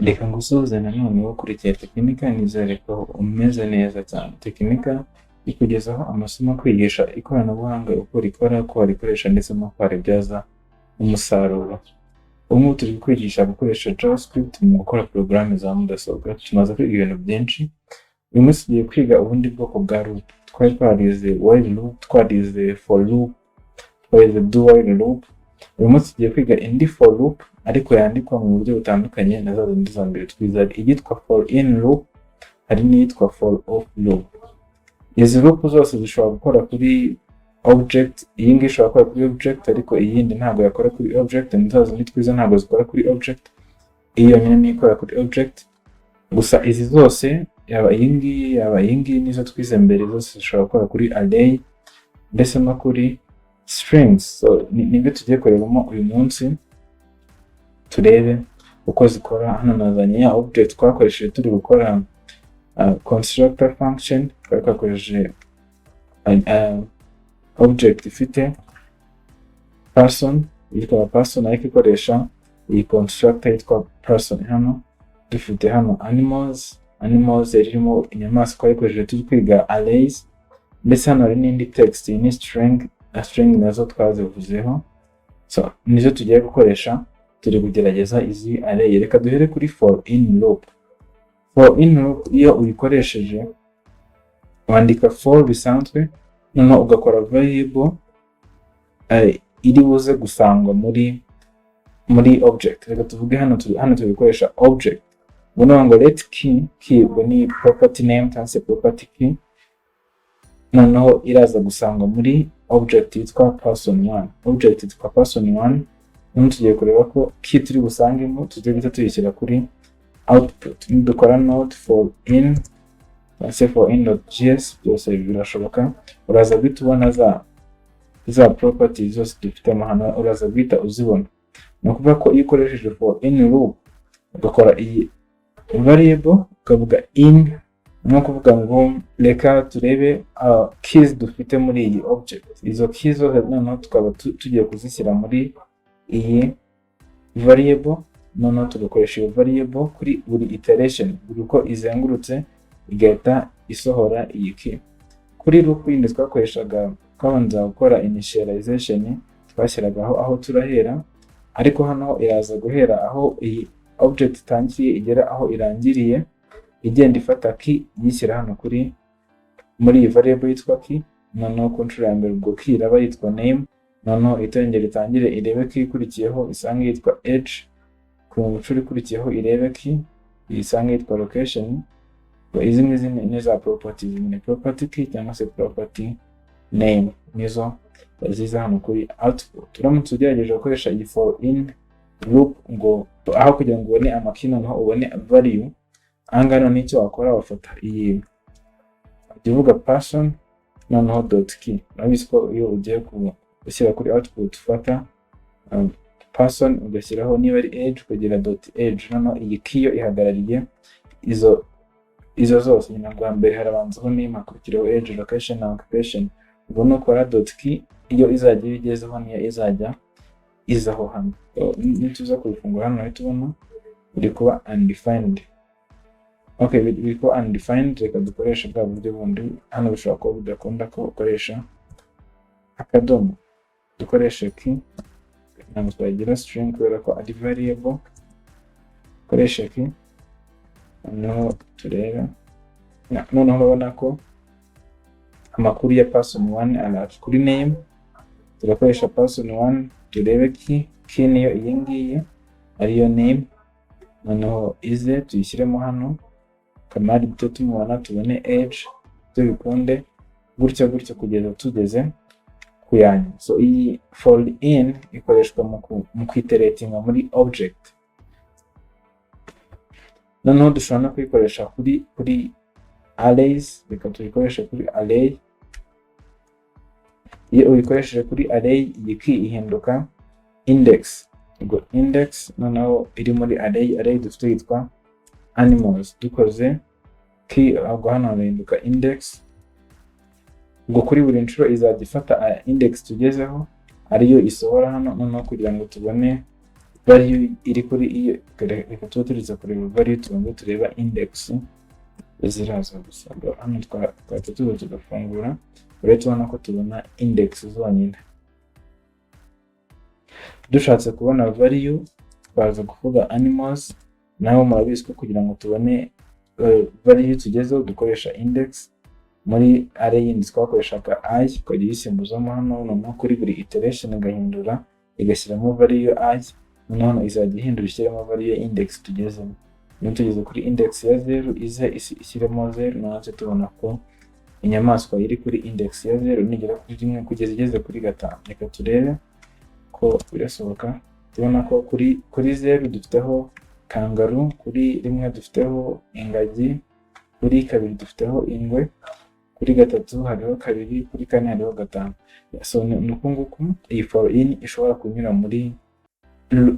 Reka ngusuhuze nanone ukurikiye Techinika, nizere ko umeze neza cyane. Techinika ikugezaho amasomo kwigisha ikoranabuhanga, uko rikora, uko warikoresha ndetse n'uko waribyaza umusaruro. Ubu turi kwigisha gukoresha JavaScript mu gukora porogaramu za mudasobwa. Tumaze kwiga ibintu byinshi. Uyu munsi tugiye kwiga ubundi bwoko bwa loop. Twari twarize while loop, twarize for loop, twarize do while loop. Uyu munsi tugiye kwiga indi for loop ariko yandikwa mu buryo butandukanye na za zindi za mbere twize. Iyitwa for in loop, hari n'iyitwa for off loop. Izi loop zose zishobora gukora kuri object, iyi ngiyi ishobora gukora kuri object ariko iyindi ntabwo yakora kuri object, za zindi twize ntabwo zikora kuri object, iyi yonyine niyo ikora kuri object. Gusa izi zose yaba iyi ngiyi nizo twize mbere, zose zishobora gukora kuri array ndetse no kuri strings. So nibyo tugiye kurebamo uyu munsi, turebe uko zikora. Hano nazanye ya object twakoresheje turi gukora constructor function. Twakoresheje object ifite person, yitwa person, ariko ikoresha iyi constructor yitwa person. Hano dufite hano animals irimo inyamaswa twakoresheje turi kwiga arrays, ndetse hano hari n'indi text, iyi ni string nazo twazivuzeho. So nizo tugiye gukoresha turi kugerageza izi array. Reka duhere kuri for in loop. For in loop iyo uyikoresheje wandika for bisanzwe, noneho ugakora variable iri buze gusangwa muri object. Reka tuvuge hano turi gukoresha object. Ubundi ngo let key ubwo ni property name cyangwa se property key, noneho iraza gusangwa muri object yitwa person1. Object yitwa person1. None tugiye kureba ko key turi busangemo tugiye guhita tuyishyira kuri output. Dukora node for in, cyangwa for in.js, byose birashoboka. Uraza guhita ubona za properties zose dufitemo hano, uraza guhita uzibona. Ni ukuvuga ko iyo ukoresheje for in loop ugakora iyi variable ukavuga in, ni ukuvuga ngo reka turebe keys dufite muri iyi object. Izo keys zose noneho tukaba tugiye kuzishyira muri iyi variable, noneho tugakoresha iyo variable kuri buri iteration, buri uko izengurutse igahita isohora iyi key. Kuri loop yindi twakoreshaga twabanza gukora initialization, twashyiragaho aho turahera, ariko hano iraza guhera aho iyi object itangiriye igera aho irangiriye, igenda ifata key yishyira hano muri iyi variable yitwa key. Noneho ku nshuro ya mbere ubwo key iraba yitwa name, noneho itongera itangire irebe key ikurikiyeho isange yitwa edge, ku nshuro ikurikiyeho irebe key isange yitwa location. Izi ngizi ni za properties, ni property key cyangwa se property name, nizo ziza hano kuri output. Turamutse ugerageje gukoresha iyi for in loop ngo aho kugira ngo ubone amakey noneho ubone value, angana n'icyo wakora wafata iyi uvuga person noneho dot key. Urabizi ko iyo ugiye gushyira kuri output ufata person ugashyiraho niba ari edge ukagira dot edge, noneho iyi key yo ihagarariye izo zose. Nyina bwa mbere harabanzaho name, hakurikiraho edge, location na occupation. Ubwo nukora dot key iyo izajya ibigezeho niyo izajya izaho hano. Nituza kubifungura hano uhita ubona biri kuba undefined. Okay, biri kuba undefined. Reka dukoresha bwa buryo bundi. Hano bishobora kuba bidakunda ko ukoresha akadomo, dukoresha key ntabwo twagira string kubera ko ari variable. Dukoresha key noneho turebe, noneho urabona ko amakuru ya person1 araje kuri name. Tugakoresha person1 turebe key niyo iyi ngiyi ariyo name, noneho ize tuyishyiremo hano kamari bito tumubona tubone edge, tubikunde gutyo kugeza tugeze ku yanyu. So iyi for in ikoreshwa mu kwiteratinga muri object. Noneho dushobora no kuyikoresha kuri arrays. Reka tuyikoreshe kuri array. Iyo uyikoresheje kuri array iyi key ihinduka index. Ubwo index noneho iri muri array dufite yitwa animals. Dukoze key ahubwo hano harahinduka index. Ubwo kuri buri nshuro izajya ifata index tugezeho ariyo isohora hano, noneho kugira ngo tubone value iri kuri iyo. Reka tuba turiza kureba value, tubanza tureba index ziraza gusa. Hano twahita tuza tugafungura, rero tubona ko tubona index zonyine. Dushatse kubona value twaza kuvuga animals, naho murabizi ko kugira ngo tubone value tugezeho dukoresha index. Muri array yindi twakoreshaga I, ukajya uyisimbuzamo hano, noneho kuri buri iteration igahindura igashyiramo value I, noneho izajya ihindura ishyiramo value index tugezemo. Niyo tugeze kuri index ya 0 ize ishyiremo 0, noneho tubona ko inyamaswa iri kuri index ya 0 nigera kuri 1 kugeza igeze kuri 5. Reka turebe ko birasohoka. Tubona ko kuri 0 dufiteho kangaroo, kuri 1 dufiteho ingagi, kuri 2 dufiteho ingwe, kuri 3 hariho 2, kuri 4 hariho 5. So nuko nguko iyi for in ishobora kunyura muri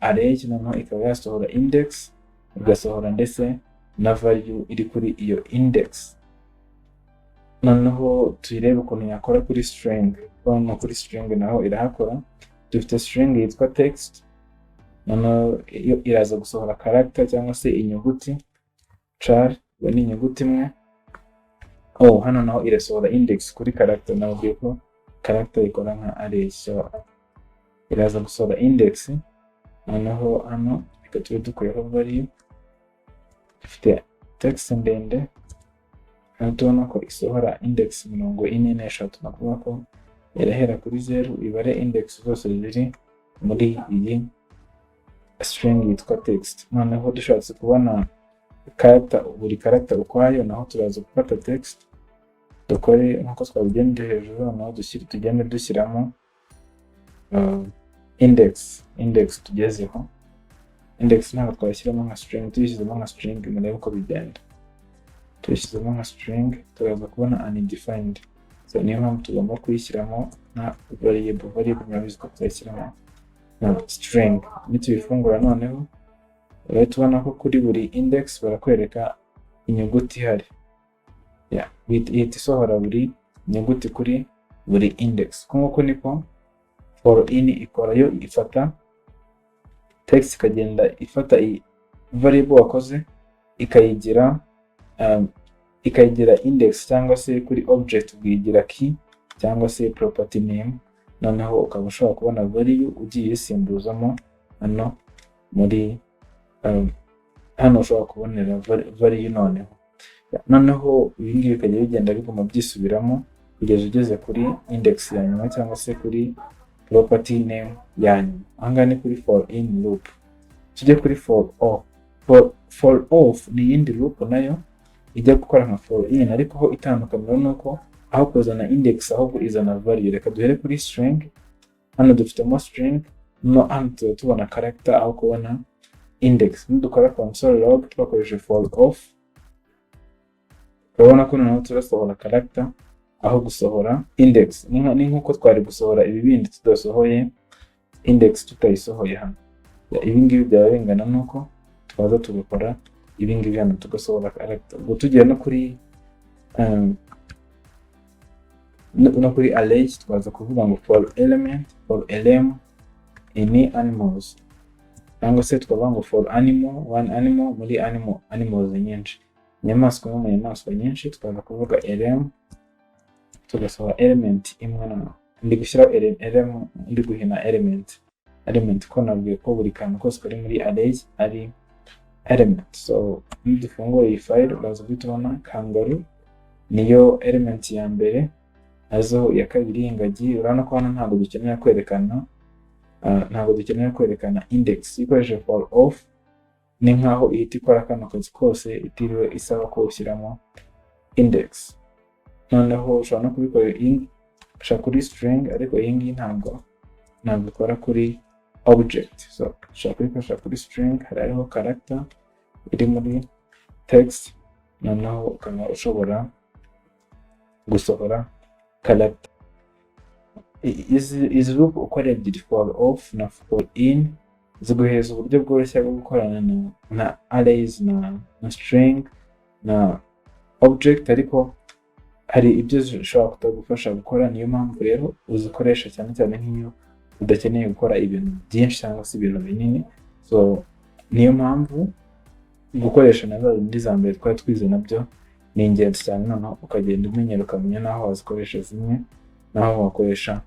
array, noneho ikaba yasohora index, igasohora ndetse na value iri kuri iyo index. Noneho tuyirebe ukuntu yakora kuri string. Hano kuri string naho irahakora. Dufite string yitwa text, noneho iraza gusohora character cyangwa se inyuguti char, ni inyuguti imwe. Hano naho irasohora index kuri character, nabwiye ko character ikora nka array, so iraza gusohora index. Noneho hano reka tube dukuyeho value, dufite text ndende, hano tubona ko isohora index 43, nakuvuga ko irahera kuri 0 ibare index zose ziri muri iyi string yitwa text. Noneho dushatse kubona character, buri character ukwayo, naho turaza gufata text dukore nkuko twabigenje hejuru, naho tugende dushyiramo index tugezeho. Index ntabwo twashyiramo nka string, tuyishyizemo nka string, murebe uko bigenda. Tuyishyizemo nka string turaza kubona undefined, so niyo mpamvu tugomba kuyishyiramo nka variable murabizi ko tuyishyiramo nka string. Nituyifungura noneho rero tubona ko kuri buri index barakwereka inyuguti ihari, ihita isohora buri inyuguti kuri buri index. Nk'uko niko for in ikora, yo ifata text ikagenda ifata variable wakoze ikayigira index, cyangwa se kuri object ugigira key cyangwa se property name, noneho ukaba ushobora kubona value ugiye isimbuzamo hano muri hano ushobora kubonera value. Noneho ibingibi bikajya bigenda biguma byisubiramo kugeza ugeze kuri index ya nyuma cyangwa se kuri property name ya nyuma. Ahangaha ni kuri for in loop. Tujye kuri for off. For off ni iyindi loop nayo ijya gukora nka for in, ariko ho itandukaniro nuko aho kuzana index ahubwo izana value. Reka duhere kuri string. Hano dufitemo string, no hano tubona character aho kubona index. Nidukora console log twakoresheje for off, urabona ko noneho turasohora character aho gusohora index. Ni nkuko twari gusohora ibi bindi tudasohoye index tutayisohoye hano. Ibi ngibi byaba bingana nuko twaza tugakora ibi ngibi hano tugasohora character. Ubwo tugiye no kuri array twaza kuvuga ngo for element, for elem in animals, cyangwa se twavuga ngo for animal, one animal muri animals nyinshi, inyamaswa mu nyamaswa nyinshi. Twaza kuvuga elem tugasohora element imwe, ndi gushyiraho elem, ndi guhina element ko nabwiye ko buri kantu kose kari muri array ari element. So nidufungura iyi file uraza guhitamo kangaroo, niyo element ya mbere, nazo iya kabiri ingagi. Urabona ko hano ntabwo dukeneye kwerekana index. Ikoresheje for off ni nkaho ihita ikora kano kazi kose itiriwe isaba ko ushyiramo index. Noneho ushobora no kubikoresha kuri string, ariko iyi ngiyi ntabwo ikora kuri object. So ushobora kubikoresha kuri string, hariho character iri muri text, noneho ukaba ushobora gusohora character. Izi loop uko ari ebyiri, for off na for in, ziguheza uburyo bworoshye bwo gukorana na arrays na string na object, ariko hari ibyo zishobora kutagufasha gukora. Niyo mpamvu rero uzikoresha cyane cyane nk'iyo udakeneye gukora ibintu byinshi cyangwa se ibintu binini. So niyo mpamvu gukoresha na za zindi za mbere twari twize nabyo ni ingenzi cyane, noneho ukagenda umenyera ukamenya n'aho wazikoresha zimwe n'aho wakoresha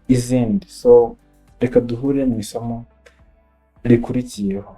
izindi. So reka duhure mu isomo rikurikiyeho.